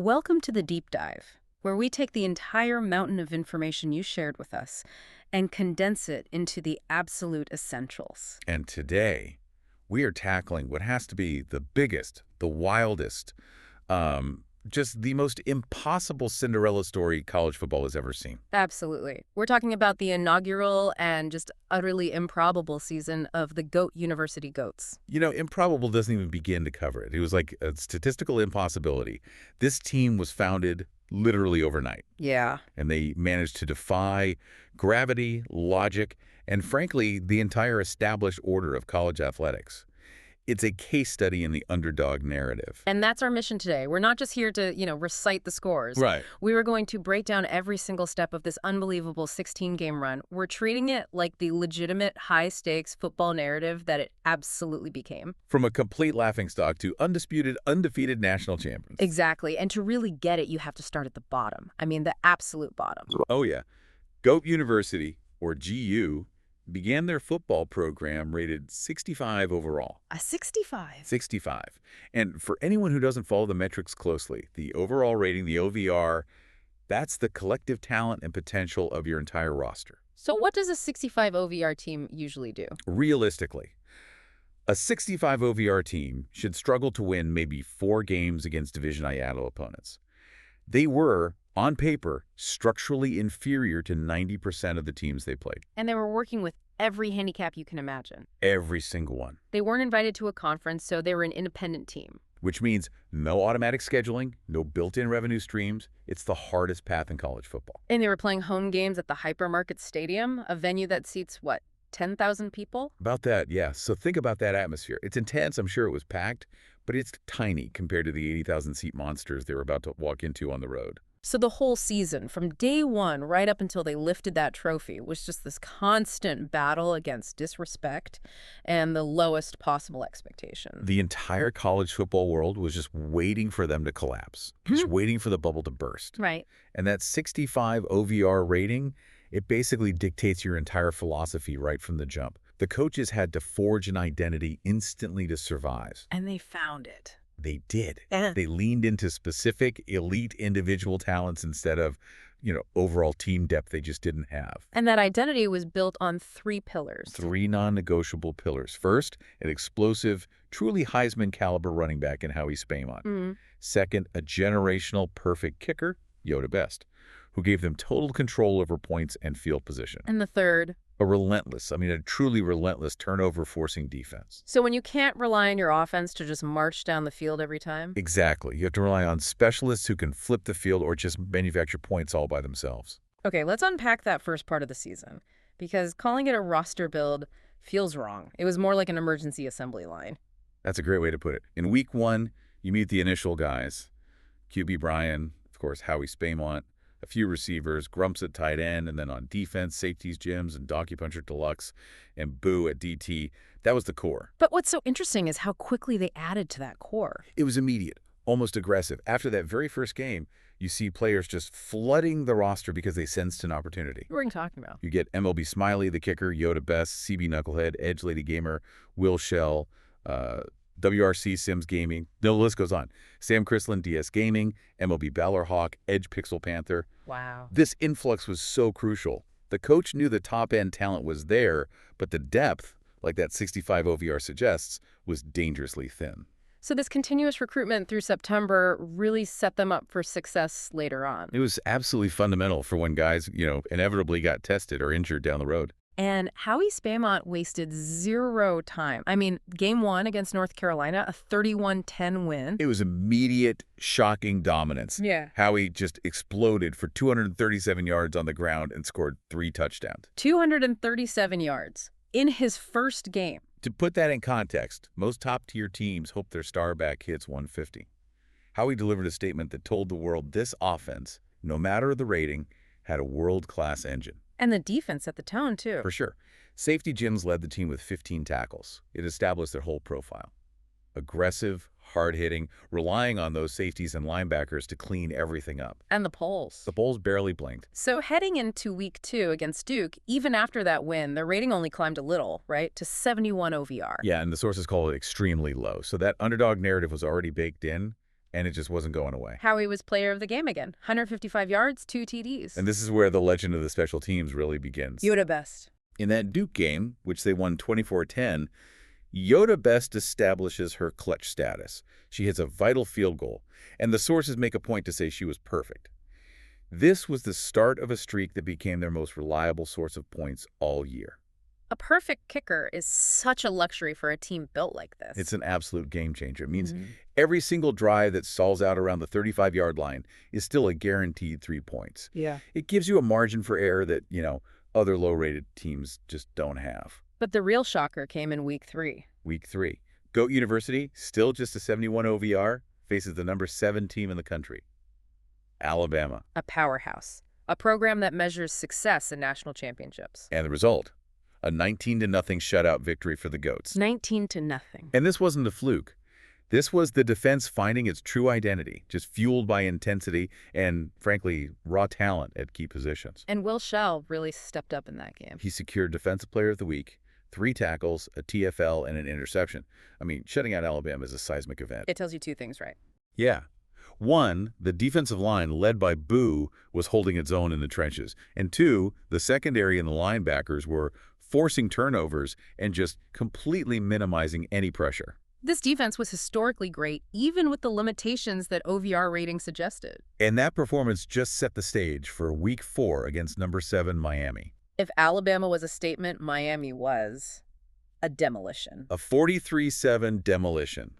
Welcome to the Deep Dive, where we take the entire mountain of information you shared with us and condense it into the absolute essentials. And today, we are tackling what has to be the biggest, the wildest, just the most impossible Cinderella story college football has ever seen. Absolutely. We're talking about the inaugural and just utterly improbable season of the GOAT University Goats. You know, improbable doesn't even begin to cover it. It was like a statistical impossibility. This team was founded literally overnight, Yeah. and they managed to defy gravity, logic, and frankly, the entire established order of college athletics. It's a case study in the underdog narrative. And that's our mission today. We're not just here to, recite the scores. Right. We were going to break down every single step of this unbelievable 16-game run. We're treating it like the legitimate high-stakes football narrative that it absolutely became. From a complete laughingstock to undisputed, undefeated national champions. Exactly. And to really get it, you have to start at the bottom. I mean, the absolute bottom. Oh, yeah. GOAT University, or GU, began their football program rated 65 overall. A 65. 65. And for anyone who doesn't follow the metrics closely, the overall rating, the OVR, that's the collective talent and potential of your entire roster. So what does a 65 OVR team usually do? Realistically, a 65 OVR team should struggle to win maybe 4 games against Division IATL opponents. They were, on paper, structurally inferior to 90% of the teams they played. And they were working with every handicap you can imagine. Every single one. They weren't invited to a conference, so they were an independent team. Which means no automatic scheduling, no built-in revenue streams. It's the hardest path in college football. And they were playing home games at the Hypermarket Stadium, a venue that seats, 10,000 people? About that, yeah. So think about that atmosphere. It's intense. I'm sure it was packed, but it's tiny compared to the 80,000-seat monsters they were about to walk into on the road. So the whole season, from day one right up until they lifted that trophy, was just this constant battle against disrespect and the lowest possible expectation. The entire college football world was just waiting for them to collapse, just waiting for the bubble to burst. Right. And that 65 OVR rating, it basically dictates your entire philosophy right from the jump. The coaches had to forge an identity instantly to survive. And they found it. They did. Eh. They leaned into specific elite individual talents instead of, overall team depth they just didn't have. And that identity was built on 3 pillars. 3 non-negotiable pillars. First, an explosive, truly Heisman caliber running back in Howie Spaymont. Second, a generational perfect kicker, Yoda Best, who gave them total control over points and field position. And the third. A truly relentless turnover-forcing defense. So when you can't rely on your offense to just march down the field every time? Exactly. You have to rely on specialists who can flip the field or just manufacture points all by themselves. Okay, let's unpack that first part of the season, because calling it a roster build feels wrong. It was more like an emergency assembly line. That's a great way to put it. In week 1, you meet the initial guys. QB Brian, of course, Howie Spaymont, a few receivers, Grumps at tight end, and then on defense, safeties, Jims, and Docupuncher Deluxe, and Boo at DT. That was the core. But what's so interesting is how quickly they added to that core. It was immediate, almost aggressive. After that very first game, you see players just flooding the roster because they sensed an opportunity. What are you talking about? You get MLB Smiley, the kicker, Yoda Best, CB Knucklehead, Edge Lady Gamer, Will Shell, WRC Sims Gaming, the list goes on. Sam Crislin, DS Gaming, MLB Balor Hawk, Edge Pixel Panther. Wow. This influx was so crucial. The coach knew the top-end talent was there, but the depth, like that 65 OVR suggests, was dangerously thin. So this continuous recruitment through September really set them up for success later on. It was absolutely fundamental for when guys, inevitably got tested or injured down the road. And Howie Spaymont wasted 0 time. I mean, game 1 against North Carolina, a 31-10 win. It was immediate, shocking dominance. Yeah. Howie just exploded for 237 yards on the ground and scored 3 touchdowns. 237 yards in his first game. To put that in context, most top-tier teams hope their star back hits 150. Howie delivered a statement that told the world this offense, no matter the rating, had a world-class engine. And the defense set the tone, too. For sure. Safety Jims led the team with 15 tackles. It established their whole profile. Aggressive, hard-hitting, relying on those safeties and linebackers to clean everything up. And the polls. The Bulls barely blinked. So heading into week 2 against Duke, even after that win, their rating only climbed a little, right, to 71 OVR. Yeah, and the sources call it extremely low. So that underdog narrative was already baked in. and it just wasn't going away. Howie was player of the game again. 155 yards, 2 TDs. And this is where the legend of the special teams really begins. Yoda Best. In that Duke game, which they won 24-10, Yoda Best establishes her clutch status. She hits a vital field goal, and the sources make a point to say she was perfect. This was the start of a streak that became their most reliable source of points all year. A perfect kicker is such a luxury for a team built like this. It's an absolute game changer. It means every single drive that stalls out around the 35-yard line is still a guaranteed 3 points. Yeah. It gives you a margin for error that, other low-rated teams just don't have. But the real shocker came in Week 3. Week 3. Goat University, still just a 71 OVR, faces the number 7 team in the country, Alabama. A powerhouse. A program that measures success in national championships. And the result? A 19-0 shutout victory for the Goats. 19-0. And this wasn't a fluke. This was the defense finding its true identity, just fueled by intensity and, frankly, raw talent at key positions. And Will Shell really stepped up in that game. He secured Defensive Player of the Week, 3 tackles, a TFL, and an interception. I mean, shutting out Alabama is a seismic event. It tells you 2 things right. Yeah. 1, the defensive line, led by Boo, was holding its own in the trenches. And 2, the secondary and the linebackers were forcing turnovers and just completely minimizing any pressure. This defense was historically great, even with the limitations that OVR rating suggested. And that performance just set the stage for Week 4 against number 7 Miami. If Alabama was a statement, Miami was a demolition. A 43-7 demolition.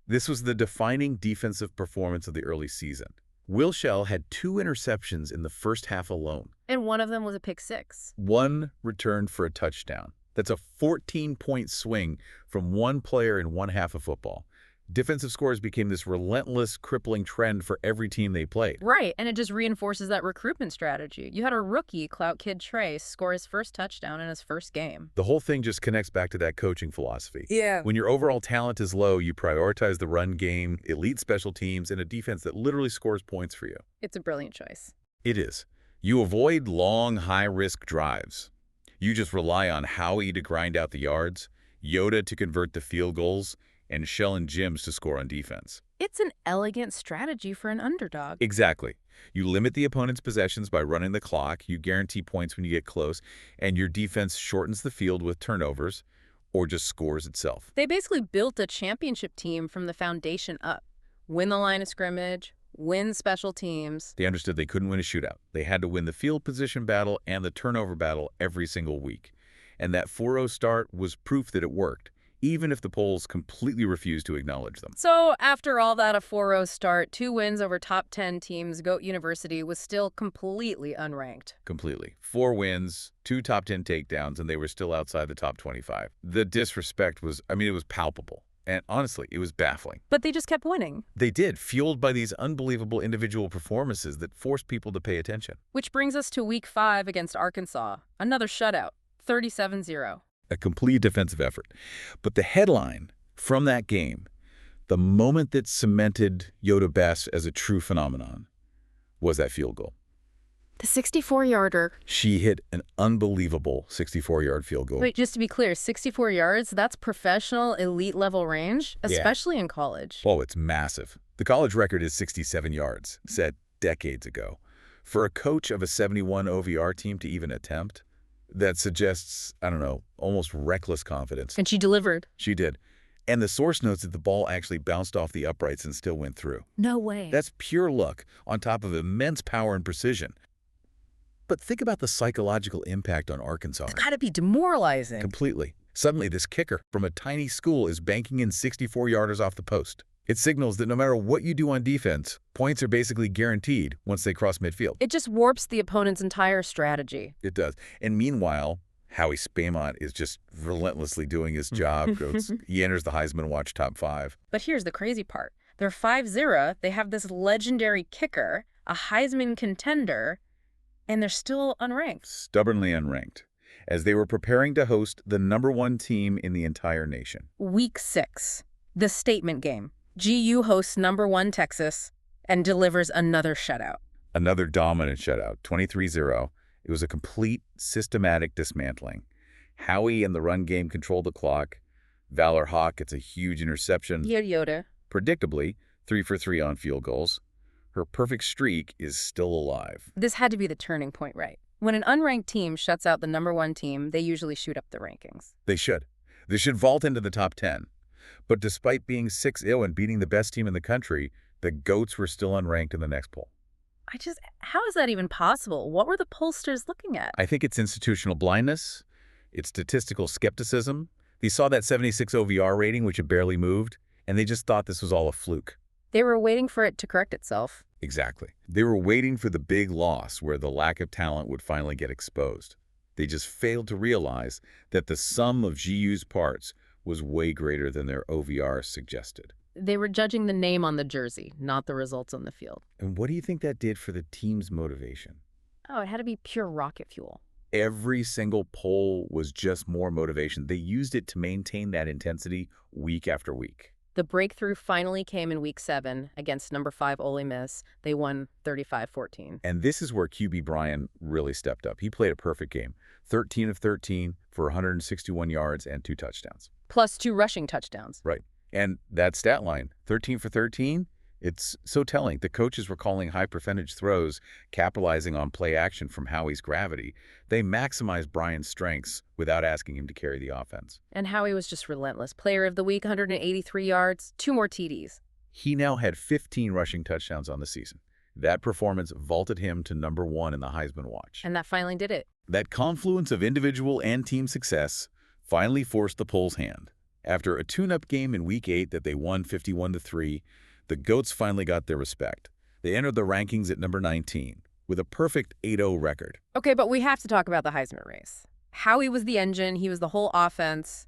This was the defining defensive performance of the early season. Will Shell had 2 interceptions in the first half alone. And one of them was a pick 6. 1 returned for a touchdown. That's a 14-point swing from one player in one half of football. Defensive scores became this relentless, crippling trend for every team they played. Right, and it just reinforces that recruitment strategy. You had a rookie, Clout Kid Trey, score his first touchdown in his first game. The whole thing just connects back to that coaching philosophy. Yeah. When your overall talent is low, you prioritize the run game, elite special teams, and a defense that literally scores points for you. It's a brilliant choice. It is. You avoid long, high-risk drives. You just rely on Howie to grind out the yards, Yoda to convert the field goals, and Shell and Jims to score on defense. It's an elegant strategy for an underdog. Exactly. You limit the opponent's possessions by running the clock, you guarantee points when you get close, and your defense shortens the field with turnovers or just scores itself. They basically built a championship team from the foundation up. Win the line of scrimmage, win special teams. They understood they couldn't win a shootout. They had to win the field position battle and the turnover battle every single week. And that 4-0 start was proof that it worked, even if the polls completely refused to acknowledge them. So after all that, a 4-0 start, 2 wins over top 10 teams, Goat University was still completely unranked. Completely. 4 wins, 2 top 10 takedowns, and they were still outside the top 25. The disrespect was, it was palpable. And honestly, it was baffling. But they just kept winning. They did, fueled by these unbelievable individual performances that forced people to pay attention. Which brings us to Week 5 against Arkansas. Another shutout, 37-0. A complete defensive effort. But the headline from that game, the moment that cemented Yoda Best as a true phenomenon, was that field goal. The 64-yarder. She hit an unbelievable 64-yard field goal. Wait, just to be clear, 64 yards, that's professional elite level range, especially in college. Oh, it's massive. The college record is 67 yards, set decades ago. For a coach of a 71 OVR team to even attempt, that suggests, almost reckless confidence. And she delivered. She did. And the source notes that the ball actually bounced off the uprights and still went through. No way. That's pure luck on top of immense power and precision. But think about the psychological impact on Arkansas. It's got to be demoralizing. Completely. Suddenly, this kicker from a tiny school is banking in 64-yarders off the post. It signals that no matter what you do on defense, points are basically guaranteed once they cross midfield. It just warps the opponent's entire strategy. It does. And meanwhile, Howie Spaymont is just relentlessly doing his job. He enters the Heisman Watch top 5. But here's the crazy part. They're 5-0. They have this legendary kicker, a Heisman contender, and they're still unranked. Stubbornly unranked, as they were preparing to host the #1 team in the entire nation. Week 6, the statement game. GU hosts #1 Texas and delivers another shutout. Another dominant shutout, 23-0. It was a complete systematic dismantling. Howie and the run game controlled the clock. Valor Hawk gets a huge interception. Yoda. Predictably, 3 for 3 on field goals. Her perfect streak is still alive. This had to be the turning point, right? When an unranked team shuts out the #1 team, they usually shoot up the rankings. They should. They should vault into the top 10. But despite being 6-0 and beating the best team in the country, the GOATs were still unranked in the next poll. How is that even possible? What were the pollsters looking at? I think it's institutional blindness, it's statistical skepticism. They saw that 76 OVR rating, which had barely moved, and they just thought this was all a fluke. They were waiting for it to correct itself. Exactly. They were waiting for the big loss where the lack of talent would finally get exposed. They just failed to realize that the sum of GU's parts was way greater than their OVR suggested. They were judging the name on the jersey, not the results on the field. And what do you think that did for the team's motivation? Oh, it had to be pure rocket fuel. Every single poll was just more motivation. They used it to maintain that intensity week after week. The breakthrough finally came in Week 7 against #5 Ole Miss. They won 35-14. And this is where QB Brian really stepped up. He played a perfect game. 13 of 13 for 161 yards and 2 touchdowns. Plus 2 rushing touchdowns. Right. And that stat line, 13 for 13, it's so telling. The coaches were calling high percentage throws, capitalizing on play action from Howie's gravity. They maximized Brian's strengths without asking him to carry the offense. And Howie was just relentless. Player of the week, 183 yards, 2 more TDs. He now had 15 rushing touchdowns on the season. That performance vaulted him to #1 in the Heisman watch. And that finally did it. That confluence of individual and team success finally forced the polls' hand. After a tune-up game in Week 8 that they won 51-3, the GOATs finally got their respect. They entered the rankings at number 19 with a perfect 8-0 record. Okay, but we have to talk about the Heisman race. Howie was the engine. He was the whole offense.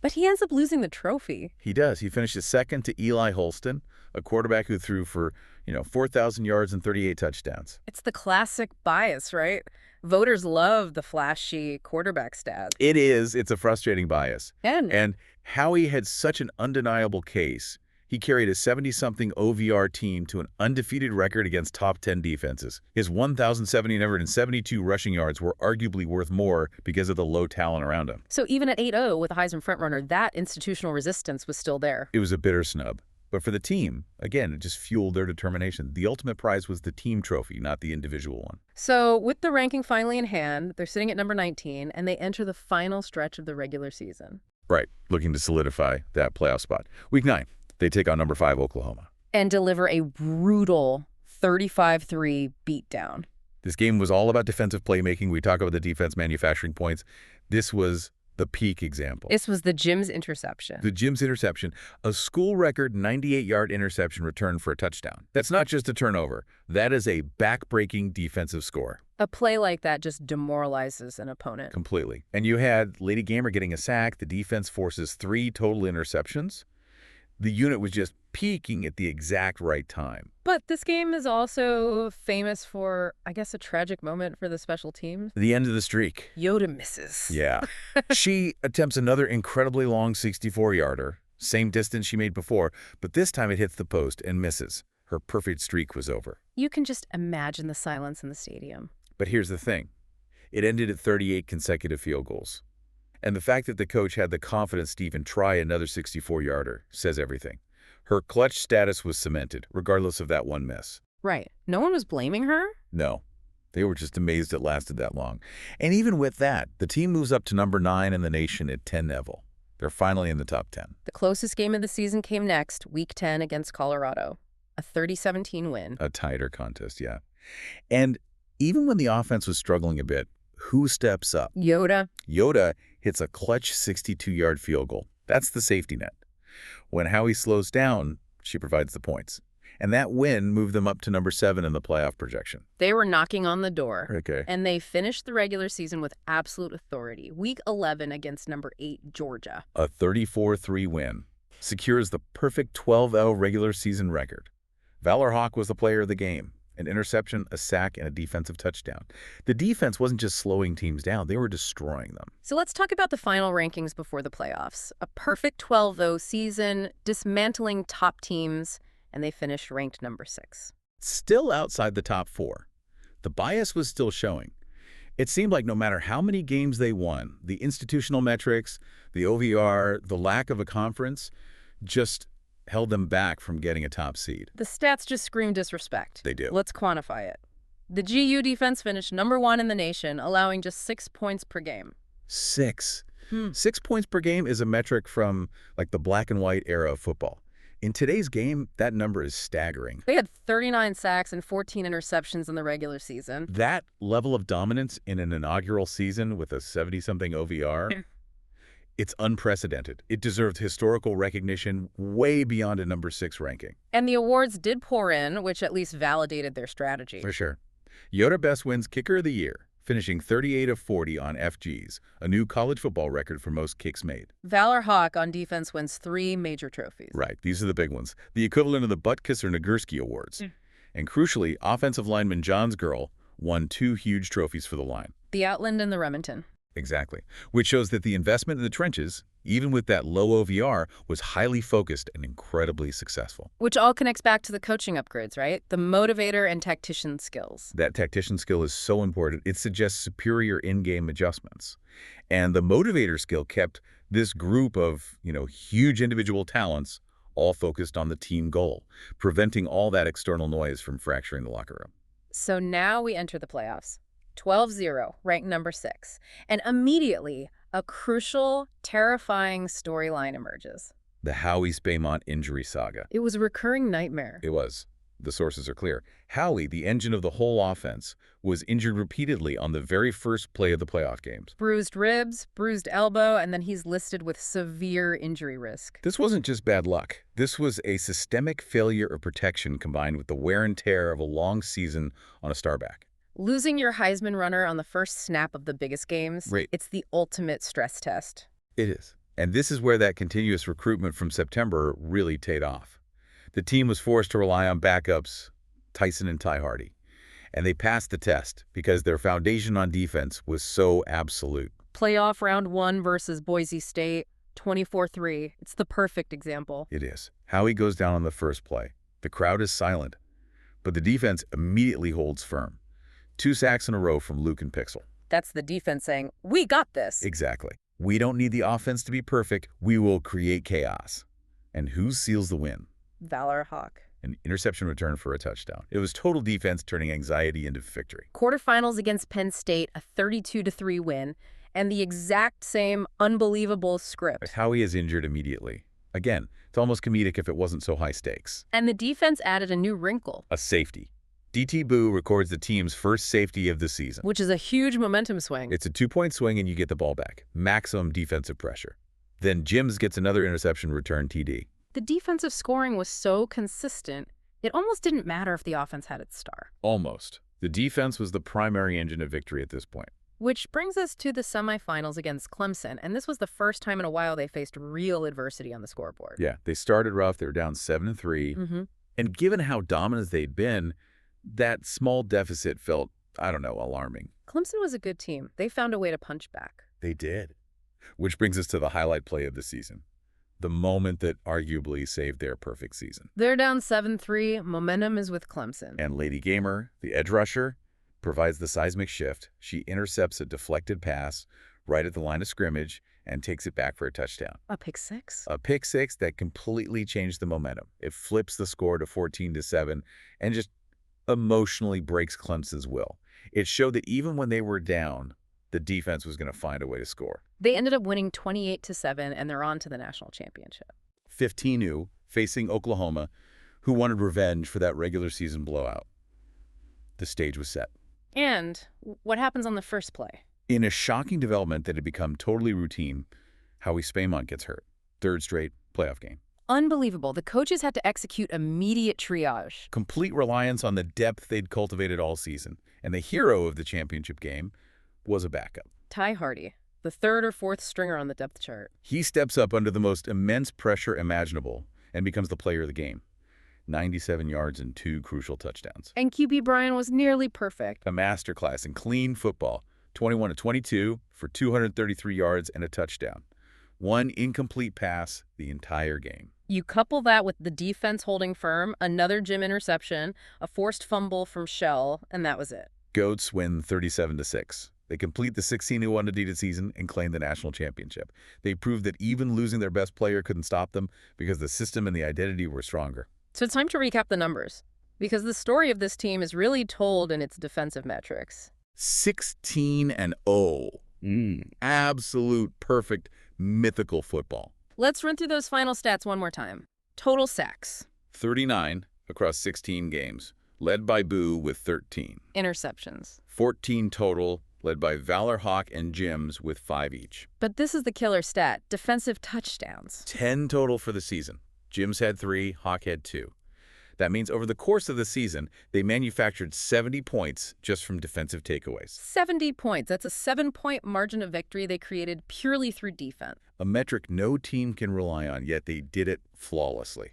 But he ends up losing the trophy. He does. He finishes second to Eli Holston, a quarterback who threw for, 4,000 yards and 38 touchdowns. It's the classic bias, right? Voters love the flashy quarterback stats. It is. It's a frustrating bias. And Howie had such an undeniable case. He carried a 70-something OVR team to an undefeated record against top 10 defenses. His 1,772 rushing yards were arguably worth more because of the low talent around him. so even at 8-0 with a Heisman frontrunner, that institutional resistance was still there. It was a bitter snub. But for the team, again, it just fueled their determination. The ultimate prize was the team trophy, not the individual one. So with the ranking finally in hand, they're sitting at number 19, and they enter the final stretch of the regular season. Right, looking to solidify that playoff spot. Week 9, they take on number 5 Oklahoma. And deliver a brutal 35-3 beatdown. This game was all about defensive playmaking. We talk about the defense manufacturing points. This was the peak example. This was the Jim's interception. The Jim's interception, a school record 98-yard interception return for a touchdown. That's not just a turnover. That is a back-breaking defensive score. A play like that just demoralizes an opponent. Completely. And you had Lady Gamer getting a sack. The defense forces 3 total interceptions. The unit was just peaking at the exact right time. But this game is also famous for, I guess, a tragic moment for the special teams. The end of the streak. Yoda misses. Yeah. She attempts another incredibly long 64-yarder, same distance she made before, but this time it hits the post and misses. Her perfect streak was over. You can just imagine the silence in the stadium. But here's the thing. It ended at 38 consecutive field goals. And the fact that the coach had the confidence to even try another 64-yarder says everything. Her clutch status was cemented, regardless of that one miss. Right. No one was blaming her? No. They were just amazed it lasted that long. And even with that, the team moves up to number 9 in the nation at 10 Neville. They're finally in the top 10. The closest game of the season came next, Week 10 against Colorado. A 30-17 win. A tighter contest, yeah. And even when the offense was struggling a bit, who steps up? Yoda. Yoda hits a clutch 62-yard field goal. That's the safety net. When Howie slows down, she provides the points. And that win moved them up to number 7 in the playoff projection. They were knocking on the door. Okay. And they finished the regular season with absolute authority. Week 11 against number 8, Georgia. A 34-3 win secures the perfect 12-0 regular season record. Valor Hawk was the player of the game. An interception, a sack, and a defensive touchdown. The defense wasn't just slowing teams down, they were destroying them. So let's talk about the final rankings before the playoffs. A perfect 12-0 season, dismantling top teams, and they finished ranked number 6. Still outside the top 4. The bias was still showing. It seemed like no matter how many games they won, the institutional metrics, the OVR, the lack of a conference, just held them back from getting a top seed. The stats just scream disrespect. They do. Let's quantify it. The GU defense finished #1 in the nation, allowing just 6 points per game. 6. 6 points per game is a metric from like the black and white era of football. In today's game, that number is staggering. They had 39 sacks and 14 interceptions in the regular season. That level of dominance in an inaugural season with a 70-something OVR, it's unprecedented. It deserved historical recognition way beyond a number 6 ranking. And the awards did pour in, which at least validated their strategy. For sure. Yoda Best wins Kicker of the Year, finishing 38 of 40 on FGs, a new college football record for most kicks made. Valor Hawk on defense wins 3 major trophies. Right, these are the big ones. The equivalent of the Butkus or Nagurski Awards. And crucially, offensive lineman Johns Girl won 2 huge trophies for the line. The Outland and the Remington. Exactly. Which shows that the investment in the trenches, even with that low OVR, was highly focused and incredibly successful. Which all connects back to the coaching upgrades, right? The motivator and tactician skills. That tactician skill is so important. It suggests superior in-game adjustments. And the motivator skill kept this group of, huge individual talents all focused on the team goal, preventing all that external noise from fracturing the locker room. So now we enter the playoffs. 12-0, ranked number 6. And immediately, a crucial, terrifying storyline emerges. The Howie Spaymont injury saga. It was a recurring nightmare. It was. The sources are clear. Howie, the engine of the whole offense, was injured repeatedly on the very first play of the playoff games. Bruised ribs, bruised elbow, and then he's listed with severe injury risk. This wasn't just bad luck. This was a systemic failure of protection combined with the wear and tear of a long season on a starback. Losing your Heisman runner on the first snap of the biggest games, Right. It's the ultimate stress test. It is. And this is where that continuous recruitment from September really paid off. The team was forced to rely on backups, Tyson and Ty Hardy. And they passed the test because their foundation on defense was so absolute. Playoff round 1 versus Boise State, 24-3. It's the perfect example. It is. Howie goes down on the first play. The crowd is silent, but the defense immediately holds firm. 2 sacks in a row from Luke and Pixel. That's the defense saying, we got this. Exactly. We don't need the offense to be perfect. We will create chaos. And who seals the win? Valor Hawk. An interception return for a touchdown. It was total defense turning anxiety into victory. Quarterfinals against Penn State, a 32-3 win, and the exact same unbelievable script. Howie is injured immediately. Again, it's almost comedic if it wasn't so high stakes. And the defense added a new wrinkle, A safety. DT Boo records the team's first safety of the season. which is a huge momentum swing. It's a 2-point swing and you get the ball back. Maximum defensive pressure. Then Jims gets another interception return TD. The defensive scoring was so consistent, it almost didn't matter if the offense had its star. Almost. The defense was the primary engine of victory at this point. Which brings us to the semifinals against Clemson, and this was the first time in a while they faced real adversity on the scoreboard. Yeah, they started rough. They were down 7-3. And given how dominant they'd been, that small deficit felt, alarming. Clemson was a good team. They found a way to punch back. They did. Which brings us to the highlight play of the season. The moment that arguably saved their perfect season. They're down 7-3. Momentum is with Clemson. And Lady Gamer, the edge rusher, provides the seismic shift. She intercepts a deflected pass right at the line of scrimmage and takes it back for a touchdown. A pick six? A pick six that completely changed the momentum. It flips the score to 14-7 and just emotionally breaks Clemson's will. It showed that even when they were down, the defense was going to find a way to score. They ended up winning 28-7, and they're on to the national championship. 15-0 facing Oklahoma, who wanted revenge for that regular season blowout. The stage was set. And what happens on the first play? In a shocking development that had become totally routine, Howie Spaymont gets hurt. 3rd straight playoff game. Unbelievable. The coaches had to execute immediate triage. Complete reliance on the depth they'd cultivated all season. And the hero of the championship game was a backup. Ty Hardy, the 3rd or 4th stringer on the depth chart. He steps up under the most immense pressure imaginable and becomes the player of the game. 97 yards and 2 crucial touchdowns. And QB Brian was nearly perfect. A masterclass in clean football. 21-22 for 233 yards and a touchdown. 1 incomplete pass the entire game. You couple that with the defense holding firm, another Jim interception, a forced fumble from Shell, and that was it. Goats win 37-6. They complete the 16-1 undefeated season and claim the national championship. They proved that even losing their best player couldn't stop them because the system and the identity were stronger. So it's time to recap the numbers, because the story of this team is really told in its defensive metrics. 16-0. Absolute perfect mythical football. Let's run through those final stats one more time. Total sacks. 39 across 16 games, led by Boo with 13. Interceptions. 14 total, led by Valor, Hawk, and Jims with 5 each. But this is the killer stat, defensive touchdowns. 10 total for the season. Jims had 3, Hawk had 2. That means over the course of the season, they manufactured 70 points just from defensive takeaways. 70 points. That's a 7-point margin of victory they created purely through defense. A metric no team can rely on, yet they did it flawlessly.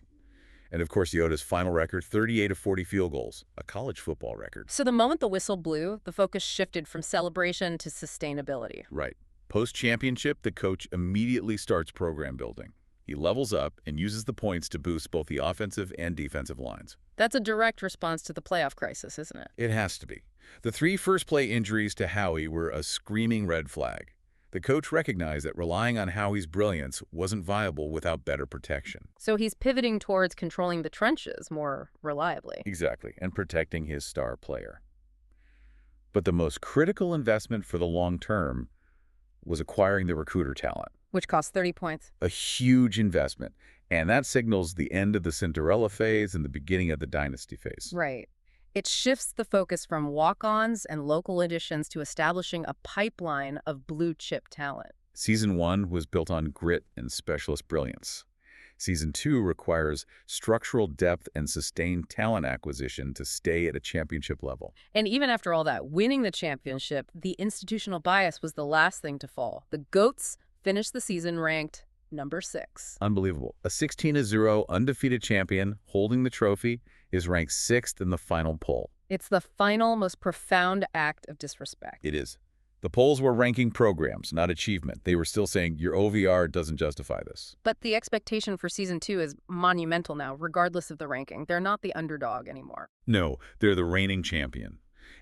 And of course, Yoda's final record, 38 of 40 field goals, a college football record. So the moment the whistle blew, the focus shifted from celebration to sustainability. Right. Post-championship, the coach immediately starts program building. He levels up and uses the points to boost both the offensive and defensive lines. That's a direct response to the playoff crisis, isn't it? It has to be. The 3 first-play injuries to Howie were a screaming red flag. The coach recognized that relying on Howie's brilliance wasn't viable without better protection. So he's pivoting towards controlling the trenches more reliably. Exactly, and protecting his star player. But the most critical investment for the long term was acquiring the recruiter talent. Which costs 30 points. A huge investment, and that signals the end of the Cinderella phase and the beginning of the dynasty phase. Right. It shifts the focus from walk-ons and local additions to establishing a pipeline of blue-chip talent. Season 1 was built on grit and specialist brilliance. Season 2 requires structural depth and sustained talent acquisition to stay at a championship level. And even after all that, winning the championship, the institutional bias was the last thing to fall. The GOATs finished the season ranked number 6. Unbelievable. A 16-0 undefeated champion holding the trophy is ranked 6th in the final poll. It's the final, most profound act of disrespect. It is. The polls were ranking programs, not achievement. They were still saying, your OVR doesn't justify this. But the expectation for Season 2 is monumental now, regardless of the ranking. They're not the underdog anymore. No, they're the reigning champion.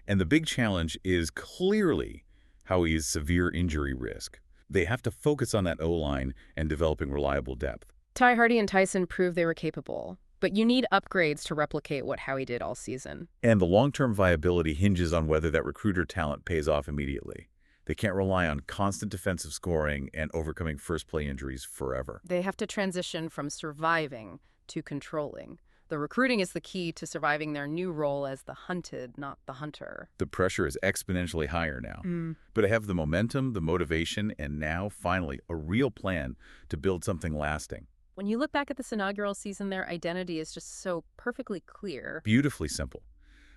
And the big challenge is clearly Howie's severe injury risk. They have to focus on that O-line and developing reliable depth. Ty Hardy and Tyson proved they were capable, but you need upgrades to replicate what Howie did all season. And the long-term viability hinges on whether that recruiter talent pays off immediately. They can't rely on constant defensive scoring and overcoming first-play injuries forever. They have to transition from surviving to controlling. The recruiting is the key to surviving their new role as the hunted, not the hunter. The pressure is exponentially higher now. But I have the momentum, the motivation, and now, finally, a real plan to build something lasting. When you look back at this inaugural season, their identity is just so perfectly clear. Beautifully simple.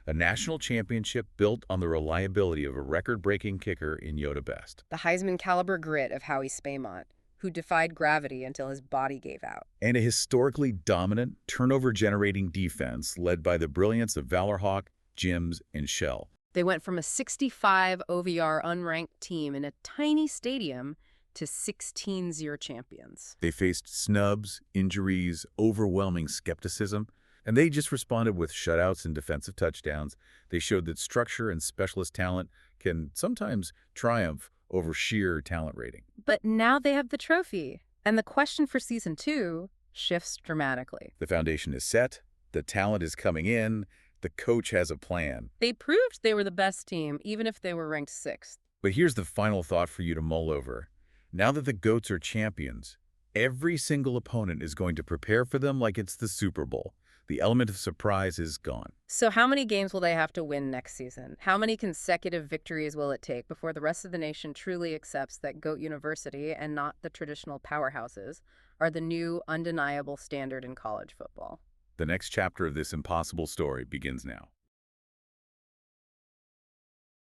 A national championship built on the reliability of a record-breaking kicker in Yoda Best. The Heisman-caliber grit of Howie Spaymont, who defied gravity until his body gave out. And a historically dominant, turnover-generating defense led by the brilliance of Valor, Hawk, Jims, and Shell. They went from a 65 OVR unranked team in a tiny stadium to 16-0 champions. They faced snubs, injuries, overwhelming skepticism, and they just responded with shutouts and defensive touchdowns. They showed that structure and specialist talent can sometimes triumph over sheer talent rating. But now they have the trophy, and the question for Season 2 shifts dramatically. The foundation is set, the talent is coming in, the coach has a plan. They proved they were the best team, even if they were ranked 6th. But here's the final thought for you to mull over. Now that the GOATs are champions, every single opponent is going to prepare for them like it's the Super Bowl. The element of surprise is gone. So how many games will they have to win next season? How many consecutive victories will it take before the rest of the nation truly accepts that GOAT University, and not the traditional powerhouses, are the new undeniable standard in college football? The next chapter of this impossible story begins now.